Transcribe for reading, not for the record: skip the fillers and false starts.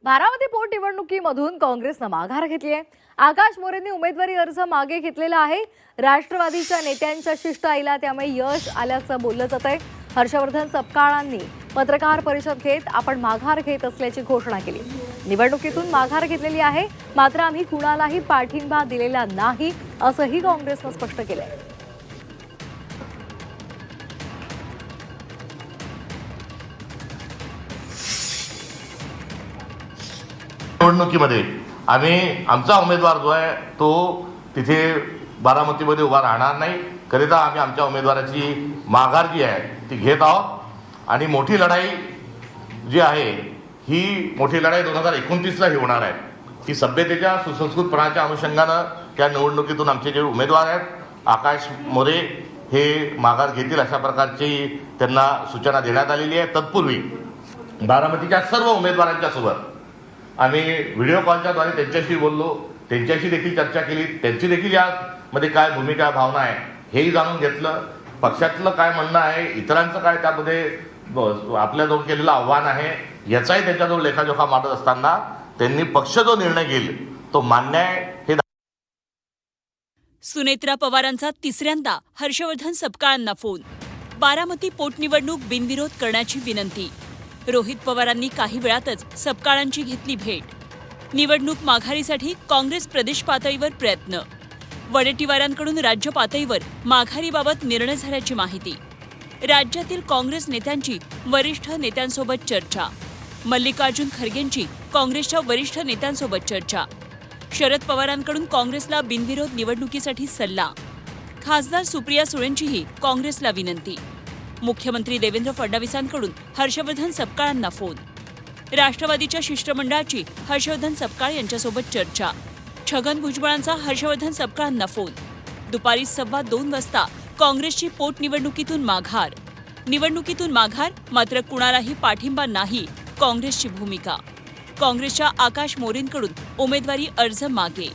बारामती पोटनिवडणुकीमधून काँग्रेसनं माघार घेतली आहे. आकाश मोरेंनी उमेदवारी अर्ज मागे घेतलेला आहे. राष्ट्रवादीच्या नेत्यांच्या शिष्टाईला त्यामुळे यश आल्याचं बोललं जात आहे. हर्षवर्धन सपकाळांनी पत्रकार परिषद घेत आपण माघार घेत असल्याची घोषणा केली. निवडणुकीतून माघार घेतलेली आहे, मात्र आम्ही कुणालाही पाठिंबा दिलेला नाही असंही काँग्रेसनं स्पष्ट केलंय. निवडणुकीमध्ये आम्ही आमचा उमेदवार जो आहे तो तिथे बारामतीमध्ये उभा राहणार नाही. करिता आम्ही आमच्या उमेदवाराची माघार जी आहे ती घेत आहोत आणि मोठी लढाई जी आहे ही मोठी लढाई 2029ला ही होणार आहे. ही सभ्यतेच्या सुसंस्कृतपणाच्या अनुषंगानं त्या निवडणुकीतून आमचे जे उमेदवार आहेत आकाश मोरे हे माघार घेतील अशा प्रकारची त्यांना सूचना देण्यात आलेली आहे. तत्पूर्वी बारामतीच्या सर्व उमेदवारांच्या सोबत आम्ही व्हिडिओ कॉलच्या द्वारे त्यांच्याशी बोललो, त्यांच्याशी देखील चर्चा केली. त्यांची देखील यामध्ये काय भूमिका भावना आहे हेही जाणून घेतलं. पक्षातलं काय म्हणणं आहे, इतरांचं काय त्यामध्ये आपल्याजवळ केलेलं आव्हान आहे याचाही त्यांच्याजवळ लेखाजोखा मांडत असताना त्यांनी पक्ष जो निर्णय घेईल तो मान्य आहे हे. सुनेत्रा पवारांचा तिसऱ्यांदा हर्षवर्धन सपकाळांना फोन. बारामती पोटनिवडणूक बिनविरोध करण्याची विनंती. रोहित पवारांनी काही वेळातच सपकाळांची घेतली भेट. निवडणूक माघारीसाठी काँग्रेस प्रदेश पातळीवर प्रयत्न. वडेट्टीवारांकडून राज्य पातळीवर माघारीबाबत निर्णय झाल्याची माहिती. राज्यातील काँग्रेस नेत्यांची वरिष्ठ नेत्यांसोबत चर्चा. मल्लिकार्जुन खरगेंची काँग्रेसच्या वरिष्ठ नेत्यांसोबत चर्चा. शरद पवारांकडून काँग्रेसला बिनविरोध निवडणुकीसाठी सल्ला. खासदार सुप्रिया सुळेंचीही काँग्रेसला विनंती. मुख्यमंत्री देवेंद्र फडणवीसांकडून हर्षवर्धन सपकाळांना फोन. राष्ट्रवादीच्या शिष्टमंडळाची हर्षवर्धन सपकाळ यांच्यासोबत चर्चा. छगन भुजबळांचा हर्षवर्धन सपकाळांना फोन. दुपारी 2:15 वाजता काँग्रेसची पोटनिवडणुकीतून माघार. निवडणुकीतून माघार, मात्र कुणालाही पाठिंबा नाही काँग्रेसची भूमिका. काँग्रेसच्या आकाश मोरेंकडून उमेदवारी अर्ज मागे.